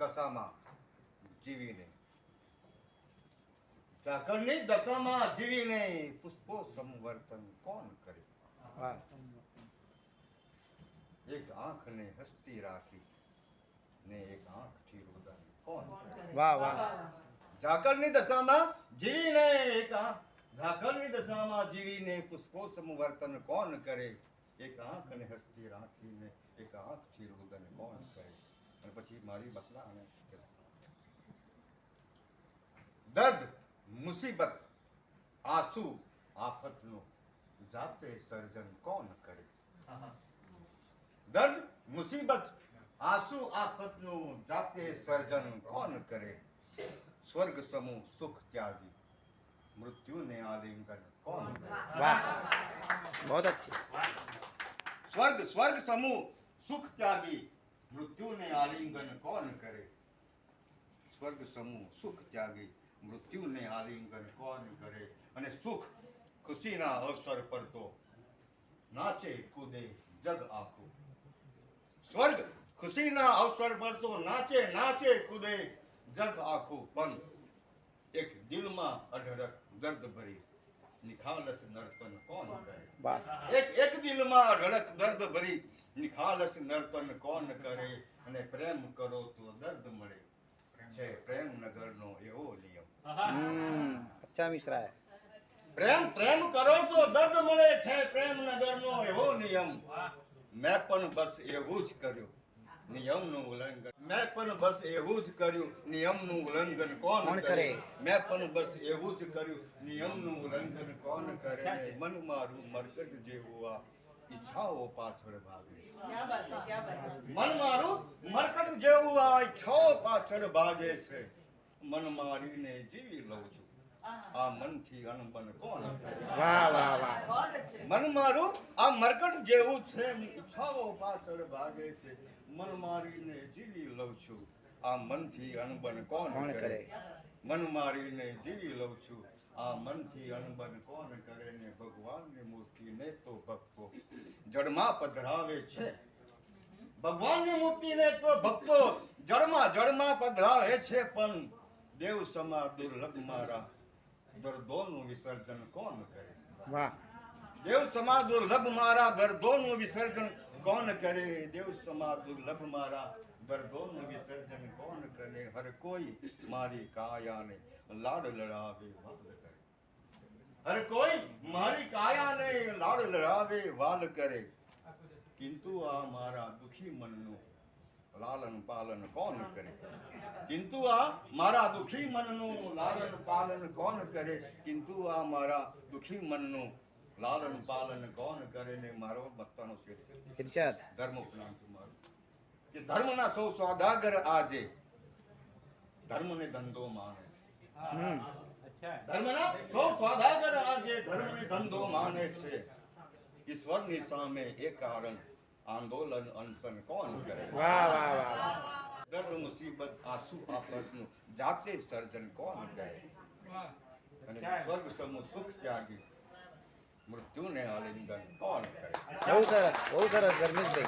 દશામાં જીવીને ઝાકળની દશામાં જીવીને પુષ્પો સંવર્તન કોણ કરે? વાહ એક આંખને હસતી રાખી ને એક આંખથી રુદન કોણ કરે? વાહ વાહ ઝાકળની દશામાં જીવીને ઝાકળની દશામાં જીવીને પુષ્પો સંવર્તન કોણ કરે? એક આંખને હસતી રાખીને એક આંખથી રુદન કોણ કરે? અને પછી મારી બતલા અને દર્દ મુસીબત આંસુ આફતનું જાતે સર્જન કોણ કરે? દર્દ મુસીબત આંસુ આફતનું જાતે સર્જન કોણ કરે? સ્વર્ગ સમૂહ સુખ ત્યાગી મૃત્યુને આલિંગન કોણ કરે? વાહ बहुत अच्छी સ્વર્ગ સમૂહ સુખ ત્યાગી મૃત્યુને આલિંગન કોણ કરે? સ્વર્ગ સમૂહ સુખ ત્યાગી મૃત્યુને આલિંગન કોણ કરે? અને સુખ ખુશીના અવસર પર તો નાચે કૂદે જગ આખું. સ્વર્ગ ખુશીના અવસર પર તો નાચે કૂદે જગ આખું. પણ એક દિલમાં અઢળક દર્દ ભરી નિખાલસ નર્તન કોણ કરે? વાહ એક દિલમાં અઢળક દર્દ ભરી નિખાલસ નર્તન કોણ કરે? અને પ્રેમ કરો તો દર્દ મળે છે પ્રેમ નગરનો એવો નિયમ. अच्छा मिश्रा है પ્રેમ કરો તો દર્દ મળે છે પ્રેમ નગરનો એવો નિયમ. મેં પણ બસ એવું જ કર્યું નિયમનું ઉલ્લંઘન. મેં પણ બસ એવું જ કર્યું નિયમનું ઉલ્લંઘન કોણ કરે? મેં પણ બસ એવું જ કર્યું નિયમનું ઉલ્લંઘન કોણ કરે? મન મારું મરકટ જેવું આ ઈચ્છાઓ પાછળ ભાગે. મન મારું મરકટ જેવું આ ઈચ્છાઓ પાછળ ભાગે છે. મન મારીને જીવી લઉં છું આ મનથી અનબન કોણ કરે? वाह वाह वाह મન મારું આ મરકટ જેવું છે ઈચ્છાઓ પાછળ ભાગે છે. મન મારીને જીવી લઉં છું આ મનથી અનબન કોણ કરે? મન મારીને જીવી લઉં છું આ મનથી અનબન કોણ કરે? ને ભગવાનની મૂર્તિને તો ભક્તો જડમાં પધરાવે છે. ભગવાનની મૂર્તિને તો ભક્તો જડમાં પધરાવે છે. પણ દેવ સમા દુર્લભ મારા દર્દોનું વિસર્જન કોણ કરે? वाह દેવ સમા દુર્લભ મારા દર્દોનું વિસર્જન કોણ કરે? દેવ સમા દુર્લભ મારા દર્દોનું વિસર્જન કોણ કરે? હર કોઈ મારી કાયાને લાડ લડાવે વાલ કરે. હર કોઈ મારી કાયાને લાડ લડાવે વાલ કરે. કિંતુ આ મારા દુખી મનનું લાલન પાલન કોણ કરે? કિંતુ આ મારા દુખી મનનું લાલન પાલન કોણ કરે? કિંતુ આ મારા દુખી મનનું લાલન પાલન કોણ કરે? ને મારો મતનો શીર્ષક इरशाद ધર્મ ઉપરાંત મારું કે ધર્મના સૌ સોદાગર આજે ધર્મને ધંધો માને છે. ધર્મના સૌ સોદાગર આજે ધર્મને ધંધો માને છે. ઈશ્વરની સામે એ કારણ આંદોલન અનશન કોણ કરે? वाह वाह वाह દર્દ મુસીબત આંસુ આફતનું જાતે સર્જન કોણ કરે? અને સ્વર્ગ સમૂહ સુખ ત્યાગી મૃત્યુને આલિંગન કોણ કરે? बहुत सरस धर्मेश भाई